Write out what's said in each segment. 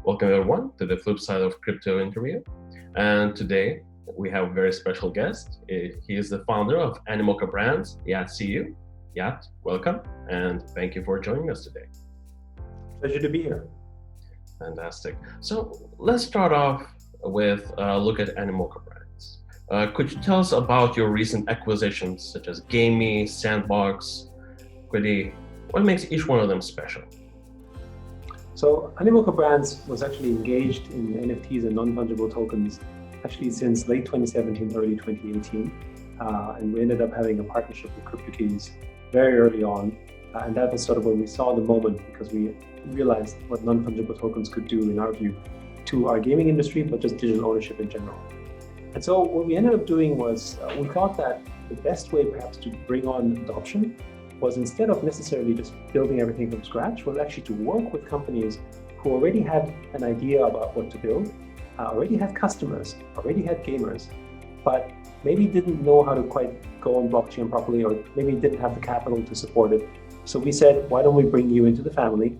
Welcome everyone to the Flipside of Crypto interview. And today we have a very special guest. He is the founder of Animoca brands, Yat Siu. Yat, welcome, and thank you for joining us today. Pleasure to be here. Fantastic. So let's start off with a look at Animoca brands. Could you tell us about your recent acquisitions such as Gamey, Sandbox, Quiddy? What makes each one of them special? So Animoca Brands was actually engaged in NFTs and non-fungible tokens actually since late 2017, early 2018. And we ended up having a partnership with CryptoKitties very early on. And that was sort of when we saw the moment, because we realized what non-fungible tokens could do, in our view, to our gaming industry, but just digital ownership in general. And so what we ended up doing was we thought that the best way perhaps to bring on adoption was, instead of necessarily just building everything from scratch, was actually to work with companies who already had an idea about what to build, already had customers, already had gamers, but maybe didn't know how to quite go on blockchain properly, or maybe didn't have the capital to support it. So we said, why don't we bring you into the family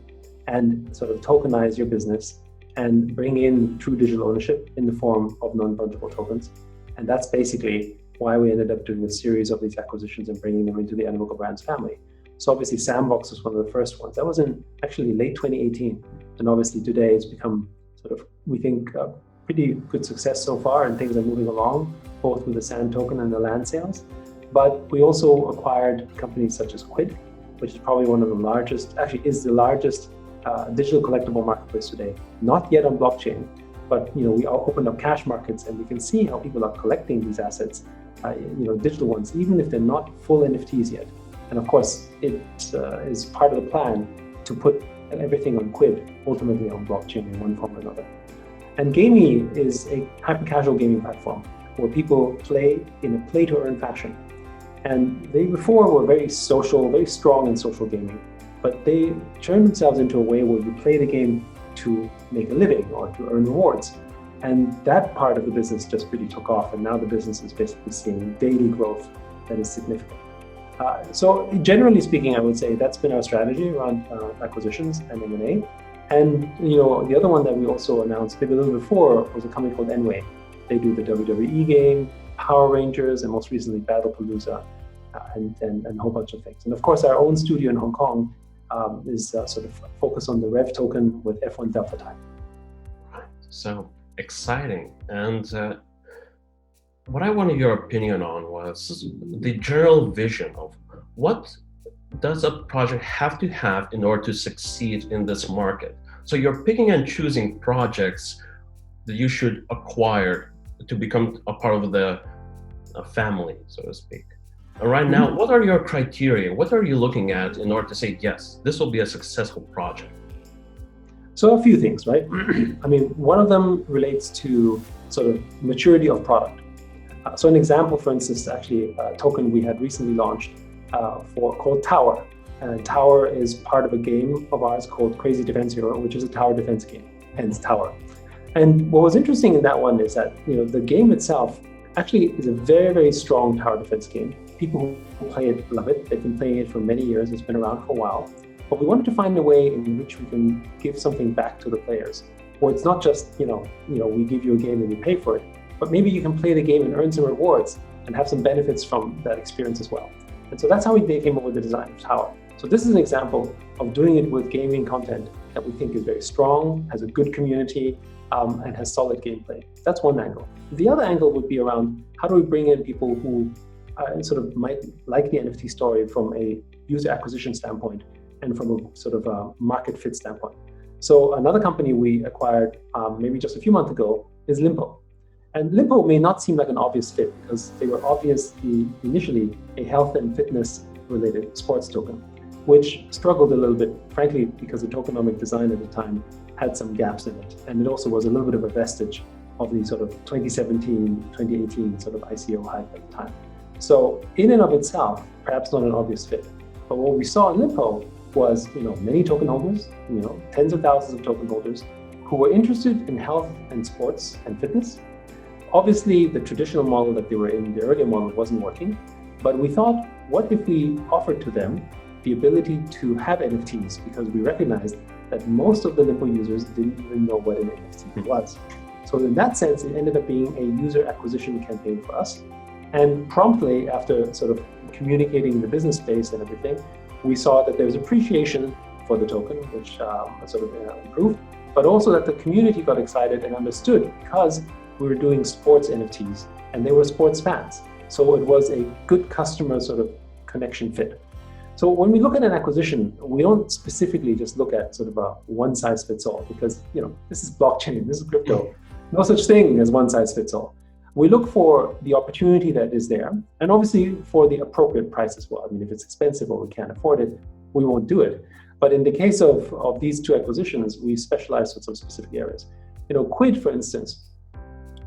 and sort of tokenize your business and bring in true digital ownership in the form of non-fungible tokens. And that's basically why we ended up doing a series of these acquisitions and bringing them into the Animoca Brands family. So obviously Sandbox was one of the first ones. That was in actually late 2018. And obviously today it's become sort of, we think, a pretty good success so far, and things are moving along, both with the Sand token and the land sales. But we also acquired companies such as Quid, which is probably one of the largest, actually is the largest digital collectible marketplace today. Not yet on blockchain, but we opened up cash markets, and we can see how people are collecting these assets, digital ones, even if they're not full NFTs yet. And of course, it is part of the plan to put everything on Quid, ultimately on blockchain in one form or another. And Gamey is a hyper-casual gaming platform where people play in a play-to-earn fashion. And they before were very social, very strong in social gaming, but they turned themselves into a way where you play the game to make a living or to earn rewards. And that part of the business just really took off, and now the business is basically seeing daily growth that is significant. So generally speaking, I would say that's been our strategy around acquisitions and M&A. And the other one that we also announced maybe a little before was a company called Enway. They do the WWE game, Power Rangers, and most recently Battlepalooza, and a whole bunch of things. And of course, our own studio in Hong Kong is sort of focused on the Rev token with F1 Delta Time. So exciting. And what I wanted your opinion on was the general vision of what does a project have to have in order to succeed in this market. So you're picking and choosing projects that you should acquire to become a part of the family, so to speak. And right now, what are your criteria? What are you looking at in order to say, yes, this will be a successful project? So a few things, right? I mean, one of them relates to sort of maturity of product. So an example, for instance, actually a token we had recently launched called Tower. And Tower is part of a game of ours called Crazy Defense Hero, which is a tower defense game, hence Tower. And what was interesting in that one is that the game itself actually is a very, very strong tower defense game. People who play it love it. They've been playing it for many years. It's been around for a while. But we wanted to find a way in which we can give something back to the players, where it's not just we give you a game and you pay for it, but maybe you can play the game and earn some rewards and have some benefits from that experience as well. And so that's how we came up with the design of Tower. So this is an example of doing it with gaming content that we think is very strong, has a good community, and has solid gameplay. That's one angle. The other angle would be around how do we bring in people who sort of might like the NFT story from a user acquisition standpoint and from a sort of a market fit standpoint. So another company we acquired maybe just a few months ago is Limpo. And Limpo may not seem like an obvious fit because they were obviously initially a health and fitness related sports token, which struggled a little bit, frankly, because the tokenomic design at the time had some gaps in it. And it also was a little bit of a vestige of the sort of 2017, 2018 sort of ICO hype at the time. So in and of itself, perhaps not an obvious fit. But what we saw in Limpo was, many token holders, tens of thousands of token holders who were interested in health and sports and fitness. Obviously, the traditional model that they were in, the earlier model, wasn't working. But we thought, what if we offered to them the ability to have NFTs, because we recognized that most of the Lippo users didn't even know what an NFT was. So in that sense, it ended up being a user acquisition campaign for us. And promptly, after sort of communicating the business space and everything, we saw that there was appreciation for the token, which sort of improved, but also that the community got excited and understood because we were doing sports NFTs and they were sports fans. So it was a good customer sort of connection fit. So when we look at an acquisition, we don't specifically just look at sort of a one size fits all, because this is blockchain, this is crypto. No such thing as one size fits all. We look for the opportunity that is there, and obviously for the appropriate price as well. I mean, if it's expensive or we can't afford it, we won't do it. But in the case of these two acquisitions, we specialize in some specific areas. Quid, for instance,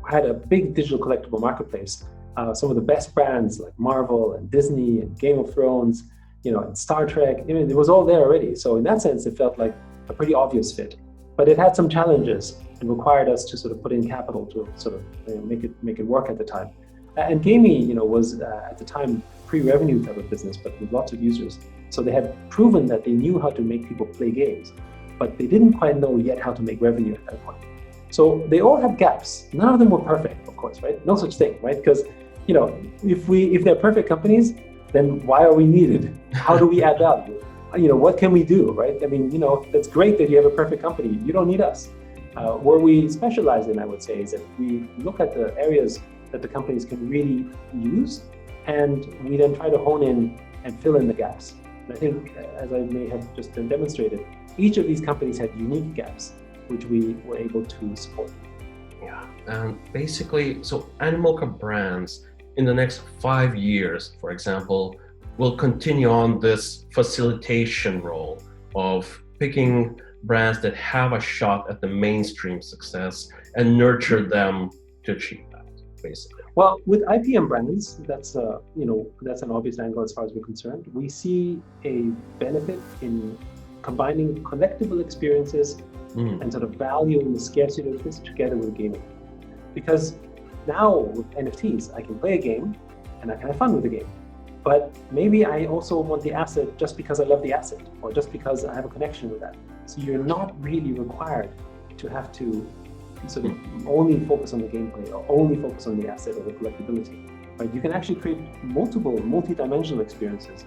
had a big digital collectible marketplace. Some of the best brands like Marvel and Disney and Game of Thrones, and Star Trek. It was all there already. So in that sense, it felt like a pretty obvious fit. But it had some challenges and required us to sort of put in capital to sort of make it work at the time. And Gamey, was at the time pre-revenue type of business, but with lots of users. So they had proven that they knew how to make people play games, but they didn't quite know yet how to make revenue at that point. So they all had gaps. None of them were perfect, of course, right? No such thing, right? Because if they're perfect companies, then why are we needed? How do we add value? What can we do, right? I mean, that's great that you have a perfect company. You don't need us. Where we specialize in, I would say, is that we look at the areas that the companies can really use, and we then try to hone in and fill in the gaps. And I think, as I may have just demonstrated, each of these companies had unique gaps, which we were able to support. Yeah, and basically, so Animoca brands in the next 5 years, for example, will continue on this facilitation role of picking brands that have a shot at the mainstream success and nurture them to achieve that, basically. Well, with IPM brands, that's an obvious angle as far as we're concerned. We see a benefit in combining collectible experiences and sort of valuing the scarcity of this together with gaming. Because now with NFTs, I can play a game and I can have fun with the game. But maybe I also want the asset just because I love the asset, or just because I have a connection with that. So you're not really required to have to sort of only focus on the gameplay or only focus on the asset or the collectability. Right? You can actually create multiple multi-dimensional experiences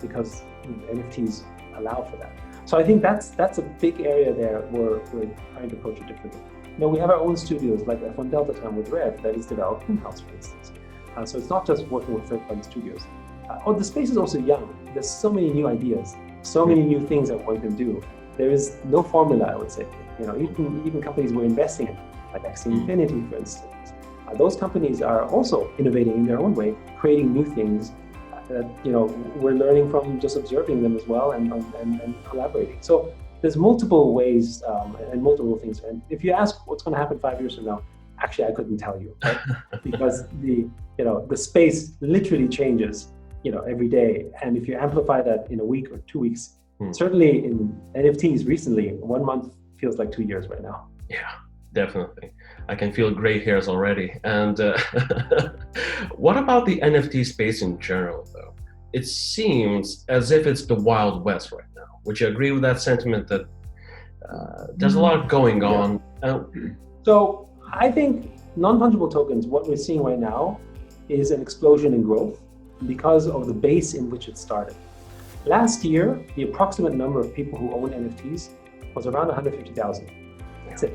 because NFTs allow for that. So I think that's a big area there where we're trying to approach it differently. We have our own studios, like F1 Delta Time with Rev, that is developed in-house, for instance. So it's not just working with third-party studios. The space is also young. There's so many new ideas, so many new things that one can do. There is no formula, I would say. Even companies we're investing in, like Axie Infinity, for instance. Those companies are also innovating in their own way, creating new things that we're learning from just observing them as well and collaborating. So there's multiple ways and multiple things. And if you ask what's going to happen 5 years from now, actually I couldn't tell you, right? Because the space literally changes every day. And if you amplify that in a week or 2 weeks, certainly in NFTs recently, 1 month feels like 2 years right now. Yeah, definitely. I can feel gray hairs already. And what about the NFT space in general, though? It seems as if it's the Wild West right now. Would you agree with that sentiment that there's a lot going on? So I think non-fungible tokens, what we're seeing right now is an explosion in growth because of the base in which it started. Last year, the approximate number of people who own NFTs was around 150,000. That's it.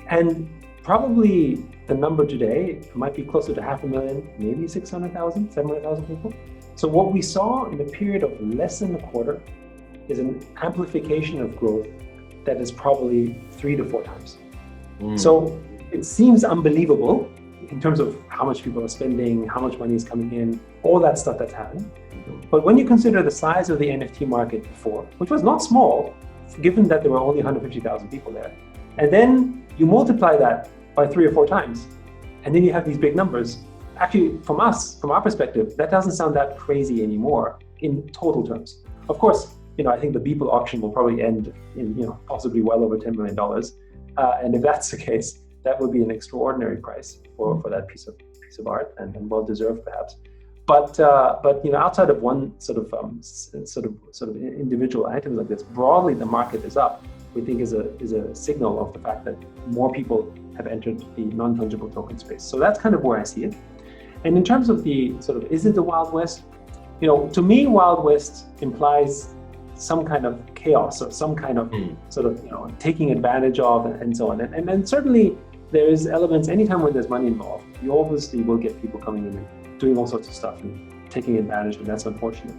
And probably the number today might be closer to 500,000, maybe 600,000, 700,000 people. So what we saw in a period of less than a quarter is an amplification of growth that is probably 3 to 4 times. So it seems unbelievable in terms of how much people are spending, how much money is coming in, all that stuff that's happening. But when you consider the size of the NFT market before, which was not small, given that there were only 150,000 people there, and then you multiply that by 3 or 4 times, and then you have these big numbers. Actually, from our perspective, that doesn't sound that crazy anymore in total terms. Of course, I think the Beeple auction will probably end in, possibly well over $10 million. And if that's the case, that would be an extraordinary price for that piece of art and well deserved perhaps. but outside of one sort of individual items like this, broadly the market is up. We think is a signal of the fact that more people have entered the non-fungible token space. So that's kind of where I see it. And in terms of the sort of, is it the Wild West? To me, Wild West implies some kind of chaos or some kind of sort of, taking advantage of and so on. And then certainly there is elements, anytime when there's money involved, you obviously will get people coming in and doing all sorts of stuff and taking advantage, and that's unfortunate.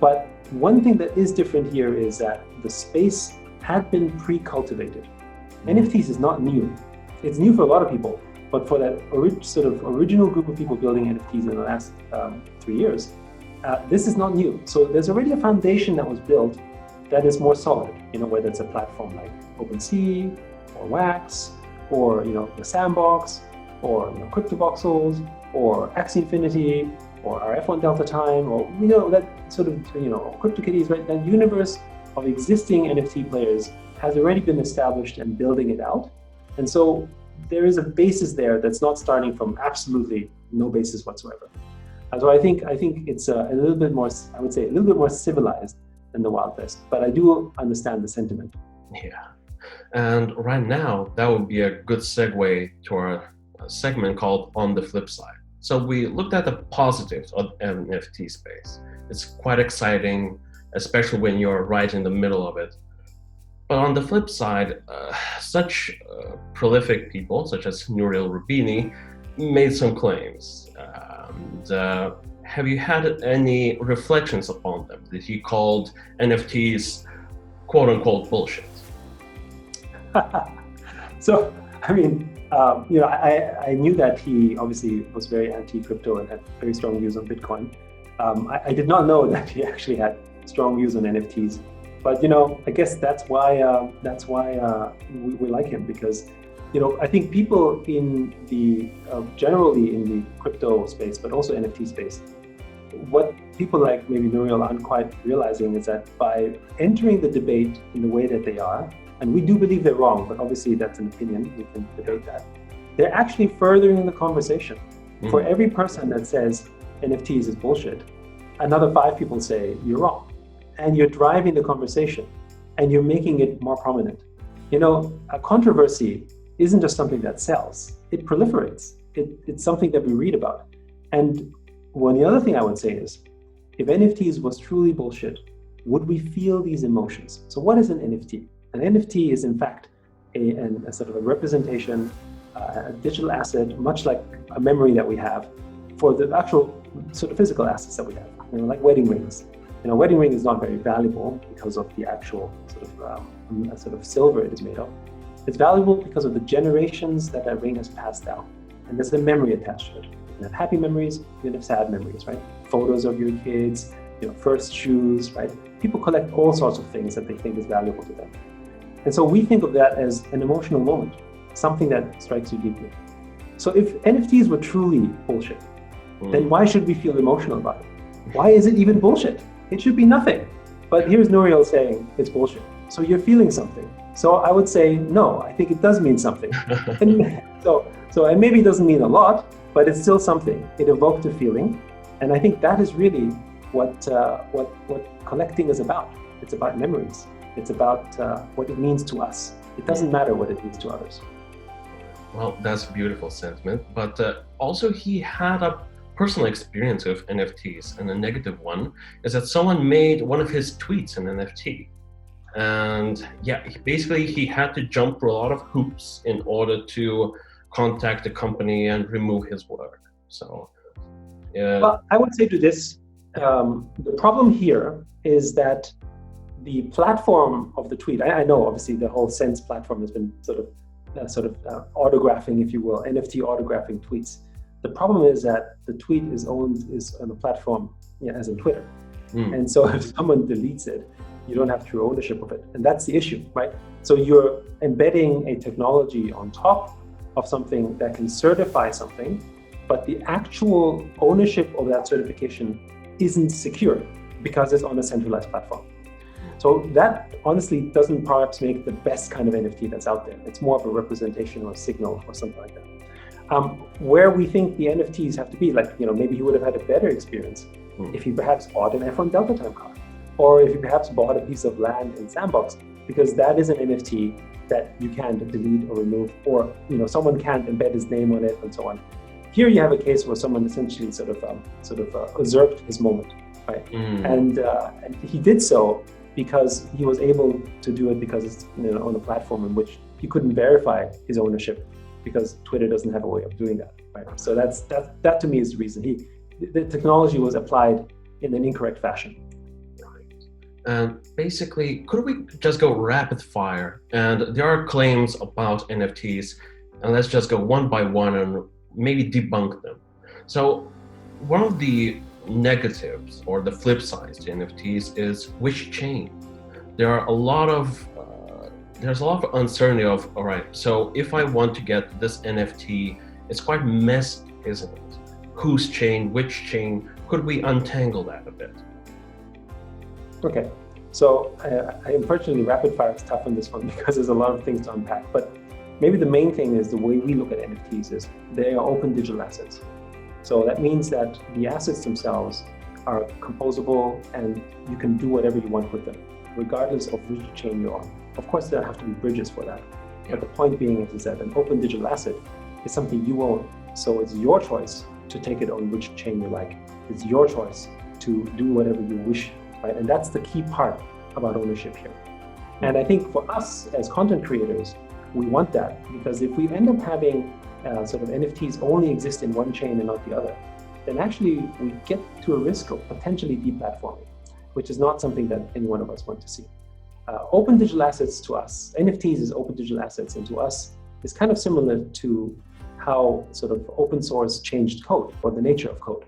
But one thing that is different here is that the space had been pre-cultivated. NFTs is not new. It's new for a lot of people, but for that sort of original group of people building NFTs in the last 3 years, this is not new. So there's already a foundation that was built that is more solid, whether it's a platform like OpenSea or Wax or, the Sandbox or, CryptoVoxels or Axie Infinity or our F1 Delta Time or, that sort of, CryptoKitties, right? That universe of existing NFT players has already been established and building it out. And so there is a basis there that's not starting from absolutely no basis whatsoever. And so I think it's a little bit more, I would say, a little bit more civilized than the Wild West, but I do understand the sentiment. Yeah. And right now, that would be a good segue to our segment called On the Flip Side. So we looked at the positives of NFT space. It's quite exciting, especially when you're right in the middle of it. But on the flip side, such prolific people, such as Nouriel Roubini, made some claims. Have you had any reflections upon them that he called NFTs quote-unquote bullshit? So, I mean, I knew that he obviously was very anti-crypto and had very strong views on Bitcoin. I did not know that he actually had strong views on NFTs. But I guess that's why we like him, because I think people in the generally in the crypto space, but also NFT space, what people like maybe Nouriel aren't quite realizing is that by entering the debate in the way that they are, and we do believe they're wrong, but obviously that's an opinion, we can debate that, they're actually furthering the conversation. For every person that says NFTs is bullshit, another 5 people say you're wrong. And you're driving the conversation and you're making it more prominent. A controversy isn't just something that sells, it proliferates. It's something that we read about. And the other thing I would say is, if NFTs was truly bullshit, would we feel these emotions? So what is an NFT? An NFT is in fact a sort of a representation, a digital asset, much like a memory that we have for the actual sort of physical assets that we have, like wedding rings. A wedding ring is not very valuable because of the actual sort of silver it is made of. It's valuable because of the generations that ring has passed down. And there's a memory attached to it. You can have happy memories, you can have sad memories, right? Photos of your kids, first shoes, right? People collect all sorts of things that they think is valuable to them. And so we think of that as an emotional moment, something that strikes you deeply. So if NFTs were truly bullshit, then why should we feel emotional about it? Why is it even bullshit? It should be nothing. But here's Nouriel saying it's bullshit. So you're feeling something. So I would say, no, I think it does mean something. And and maybe it doesn't mean a lot, but it's still something. It evoked a feeling. And I think that is really what collecting is about. It's about memories. It's about what it means to us. It doesn't matter what it means to others. Well, that's a beautiful sentiment. But also he had a personal experience with NFTs, and a negative one is that someone made one of his tweets an NFT. And yeah, basically he had to jump through a lot of hoops in order to contact the company and remove his work. So, well, I would say to this, the problem here is that the platform of the tweet, I know obviously the whole Sense platform has been sort of autographing, if you will, NFT autographing tweets. The problem is that the tweet is on a platform, as in Twitter. And so if someone deletes it, you don't have true ownership of it. And that's the issue, right? So you're embedding a technology on top of something that can certify something, but the actual ownership of that certification isn't secure because it's on a centralized platform. So that honestly doesn't perhaps make the best kind of NFT that's out there. It's more of a representation or a signal or something like that. Where we think the NFTs have to be, like, maybe he would have had a better experience if he perhaps bought an F1 Delta Time car, or if he perhaps bought a piece of land in Sandbox, because that is an NFT that you can't delete or remove, or someone can't embed his name on it and so on. Here you have a case where someone essentially sort of usurped his moment, right? And he did so because he was able to do it because it's on a platform in which he couldn't verify his ownership, because Twitter doesn't have a way of doing that, right? So that to me is the reason. The technology was applied in an incorrect fashion. And basically, could we just go rapid fire? And there are claims about NFTs, and let's just go one by one and maybe debunk them. So one of the negatives, or the flip side to NFTs, is which chain. There's a lot of uncertainty of, all right, so if I want to get this NFT, it's quite messy, isn't it? Whose chain, which chain? Could we untangle that a bit? Okay, so unfortunately, rapid fire is tough on this one because there's a lot of things to unpack. But maybe the main thing is the way we look at NFTs is they are open digital assets. So that means that the assets themselves are composable and you can do whatever you want with them, regardless of which chain you're on. Of course, there have to be bridges for that. But the point being is that an open digital asset is something you own. So it's your choice to take it on which chain you like. It's your choice to do whatever you wish, right? And that's the key part about ownership here. And I think for us as content creators, we want that, because if we end up having sort of NFTs only exist in one chain and not the other, then actually we get to a risk of potentially deplatforming, which is not something that any one of us want to see. Open digital assets to us, NFTs is open digital assets, and to us is kind of similar to how sort of open source changed code, or the nature of code.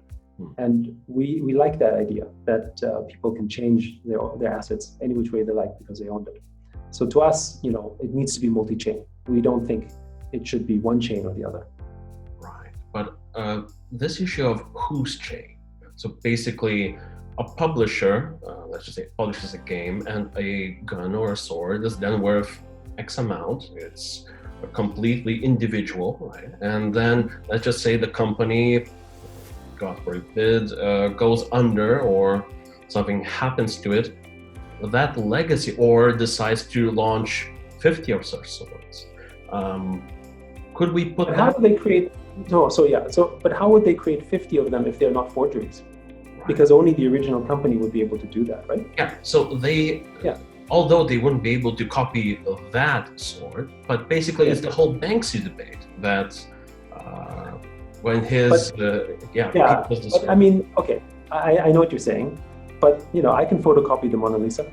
And we like that idea that people can change their assets any which way they like because they owned it. So to us, it needs to be multi-chain. We don't think it should be one chain or the other. Right, but this issue of whose chain. So basically, a publisher, let's just say, publishes a game, and a gun or a sword is then worth X amount. It's completely individual, right? And then let's just say the company, God forbid, goes under, or something happens to it, that legacy, or decides to launch 50 of such swords. Could we put that? How do they create? But how would they create 50 of them if they're not forgeries? Right. Because only the original company would be able to do that, right? Yeah. So although they wouldn't be able to copy that sword, but basically it's the whole Banksy debate that when his but I mean, okay, I know what you're saying, but I can photocopy the Mona Lisa,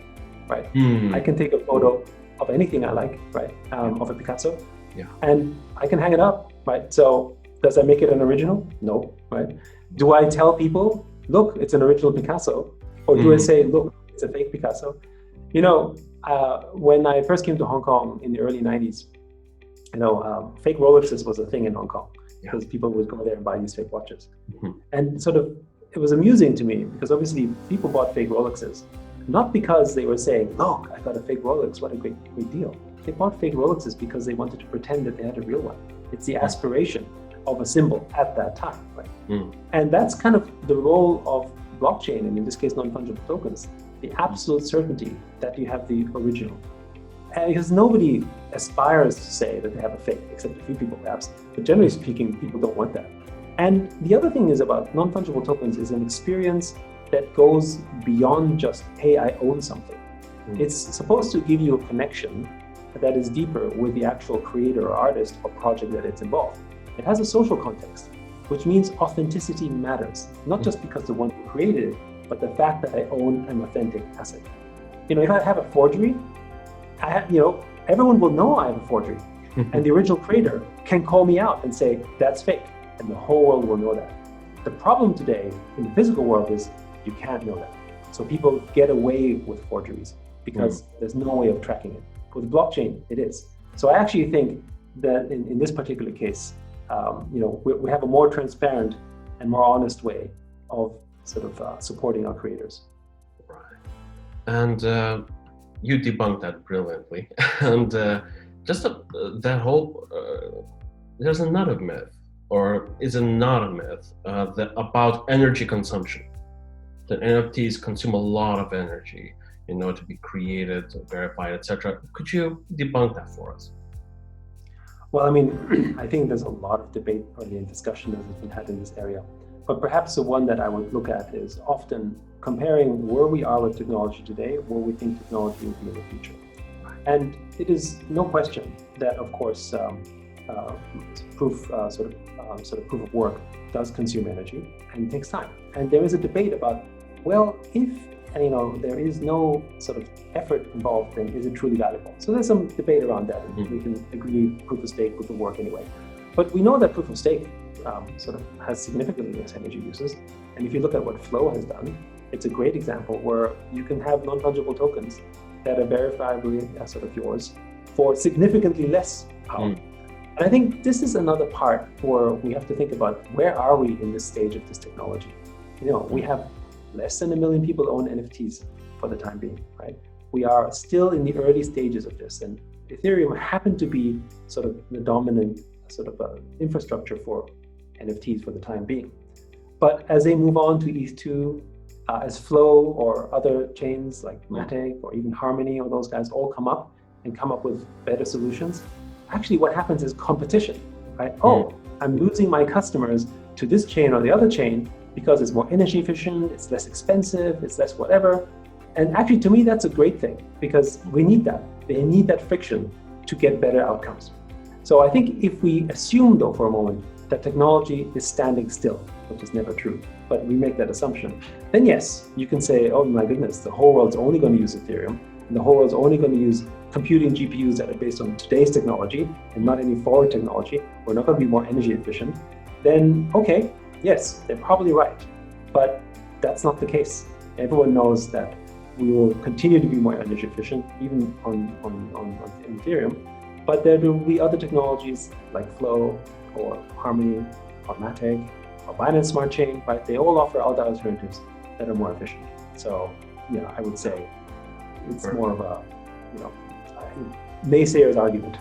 right? I can take a photo of anything I like, right? Of a Picasso, and I can hang it up, right? So does that make it an original? No, right? Do I tell people, look, it's an original Picasso, or do I say, look, it's a fake Picasso? When I first came to Hong Kong in the early 90s, fake Rolexes was a thing in Hong Kong, because people would go there and buy these fake watches. And sort of, it was amusing to me, because obviously people bought fake Rolexes, not because they were saying, look, I got a fake Rolex, what a great deal. They bought fake Rolexes because they wanted to pretend that they had a real one. It's the aspiration of a symbol at that time, right? And that's kind of the role of blockchain, and in this case, non-fungible tokens, the absolute certainty that you have the original. Because nobody aspires to say that they have a fake, except a few people perhaps, but generally speaking, people don't want that. And the other thing is about non-fungible tokens is an experience that goes beyond just, hey, I own something. It's supposed to give you a connection that is deeper with the actual creator or artist or project that it's involved. It has a social context, which means authenticity matters, not just because the one who created it, but the fact that I own an authentic asset. If I have a forgery, everyone will know I have a forgery, and the original creator can call me out and say, that's fake, and the whole world will know that. The problem today in the physical world is you can't know that. So people get away with forgeries because there's no way of tracking it. With blockchain, it is. So I actually think that in this particular case, we have a more transparent and more honest way of sort of supporting our creators. Right. And you debunked that brilliantly. And just that whole, there's another myth or is it not a myth, about energy consumption? That NFTs consume a lot of energy, to be created, verified, etc. Could you debunk that for us? Well, I mean, I think there's a lot of debate and discussion that has been had in this area. But perhaps the one that I would look at is often comparing where we are with technology today, where we think technology will be in the future. And it is no question that, of course, proof of work does consume energy and takes time. And there is a debate about, well, if there is no sort of effort involved, then is it truly valuable? So there's some debate around that, and we can agree proof of stake, proof of work anyway. But we know that proof of stake has significantly less energy uses. And if you look at what Flow has done, it's a great example where you can have non-fungible tokens that are verifiably yours for significantly less power. And I think this is another part where we have to think about where are we in this stage of this technology. We have less than 1 million people own NFTs for the time being, right? We are still in the early stages of this, and Ethereum happened to be sort of the dominant infrastructure for NFTs for the time being. But as they move on to ETH2, as Flow or other chains like Matic or even Harmony or those guys all come up with better solutions, actually what happens is competition, right? Oh, I'm losing my customers to this chain or the other chain because it's more energy efficient, it's less expensive, it's less whatever. And actually, to me, that's a great thing because we need that. They need that friction to get better outcomes. So I think if we assume, though, for a moment, that technology is standing still, which is never true, but we make that assumption, then yes, you can say, oh my goodness, the whole world's only going to use Ethereum, and the whole world's only going to use computing GPUs that are based on today's technology and not any forward technology. We're not going to be more energy efficient. Then, okay, yes, they're probably right, but that's not the case. Everyone knows that we will continue to be more energy efficient, even on Ethereum, but there will be other technologies like Flow or Harmony or Matic or Binance Smart Chain, right? They all offer other alternatives that are more efficient. So, I would say it's more of a, naysayer's argument.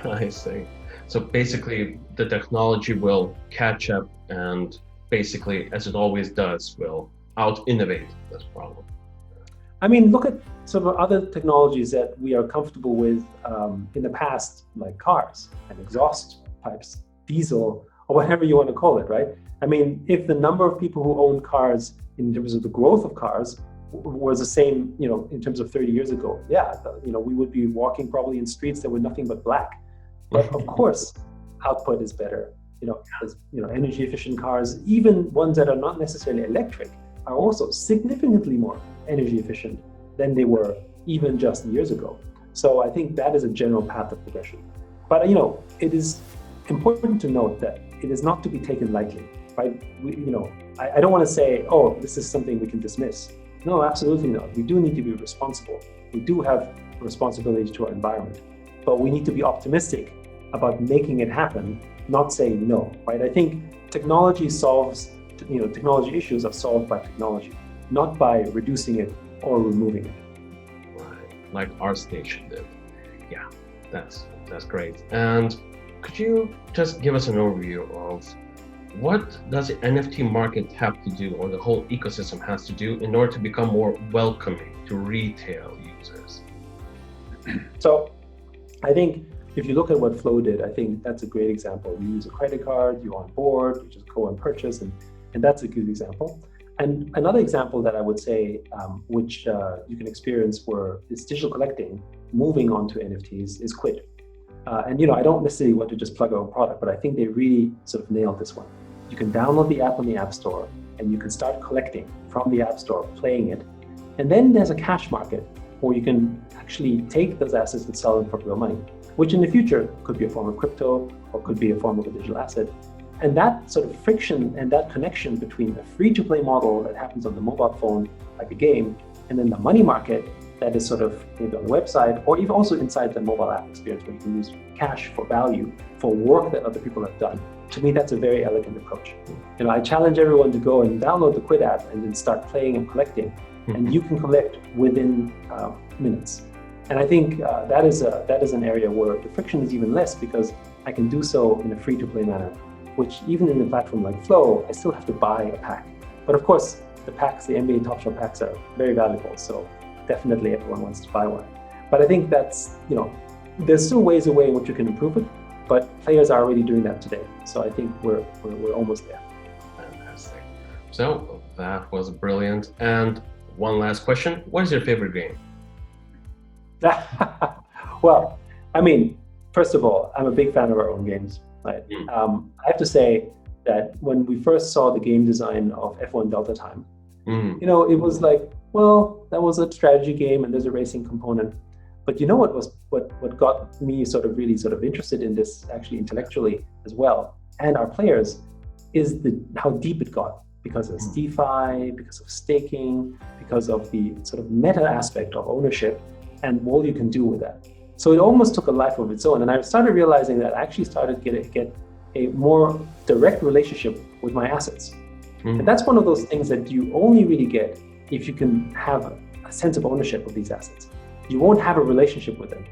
I see. So basically, the technology will catch up and basically, as it always does, will out-innovate this problem. I mean, look at some other technologies that we are comfortable with in the past, like cars and exhaust pipes, diesel, or whatever you want to call it, right? I mean, if the number of people who own cars in terms of the growth of cars was the same, in terms of 30 years ago, we would be walking probably in streets that were nothing but black. But of course, output is better. Energy efficient cars, even ones that are not necessarily electric, are also significantly more energy efficient than they were even just years ago. So I think that is a general path of progression. But it is important to note that it is not to be taken lightly, right? I don't want to say, oh, this is something we can dismiss. No, absolutely not. We do need to be responsible. We do have a responsibility to our environment, but we need to be optimistic about making it happen, not saying no, right? I think technology issues are solved by technology, not by reducing it or removing it. Right, like our station did. Yeah, that's great. And could you just give us an overview of what does the NFT market have to do, or the whole ecosystem has to do, in order to become more welcoming to retail users? So I think if you look at what Flow did, I think that's a great example. You use a credit card, you onboard, you just go and purchase, and that's a good example. And another example that I would say, which you can experience where it's digital collecting moving on to NFTs, is Quid. And I don't necessarily want to just plug our own product, but I think they really sort of nailed this one. You can download the app on the App Store, and you can start collecting from the App Store, playing it. And then there's a cash market where you can actually take those assets and sell them for real money, which in the future could be a form of crypto or could be a form of a digital asset. And that sort of friction and that connection between a free-to-play model that happens on the mobile phone, like a game, and then the money market that is sort of maybe on the website, or even also inside the mobile app experience where you can use cash for value for work that other people have done. To me, that's a very elegant approach. I challenge everyone to go and download the Quid app and then start playing and collecting, and you can collect within minutes. And I think that is an area where the friction is even less because I can do so in a free-to-play manner. which even in a platform like Flow, I still have to buy a pack. But of course, the packs, the NBA Top Shot packs are very valuable. So definitely everyone wants to buy one. But I think that's, there's still ways away in which you can improve it, but players are already doing that today. So I think we're almost there. Fantastic. So that was brilliant. And one last question. What is your favorite game? Well, I mean, first of all, I'm a big fan of our own games. Right? I have to say that when we first saw the game design of F1 Delta Time, it was like, well, that was a strategy game and there's a racing component. But what got me really interested in this actually intellectually as well, and our players, is how deep it got, because of DeFi, because of staking, because of the sort of meta aspect of ownership and all you can do with that. So it almost took a life of its own. And I started realizing that I actually started to get a more direct relationship with my assets. And that's one of those things that you only really get if you can have a sense of ownership of these assets. You won't have a relationship with them.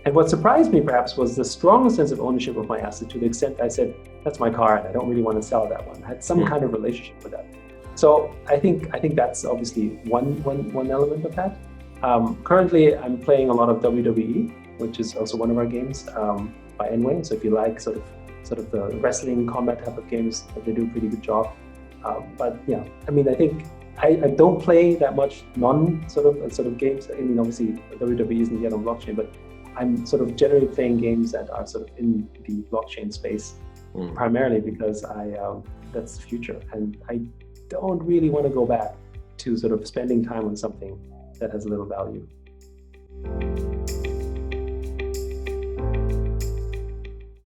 And what surprised me perhaps was the strong sense of ownership of my asset, to the extent I said, that's my car and I don't really want to sell that one. I had some kind of relationship with that. So I think that's obviously one element of that. Currently, I'm playing a lot of WWE, which is also one of our games by Enway. So if you like sort of the wrestling combat type of games, they do a pretty good job. But yeah, I mean, I think I don't play that much sort of games. I mean, obviously WWE isn't yet on blockchain, but I'm sort of generally playing games that are sort of in the blockchain space, primarily because that's the future, and I don't really want to go back to sort of spending time on something that has little value.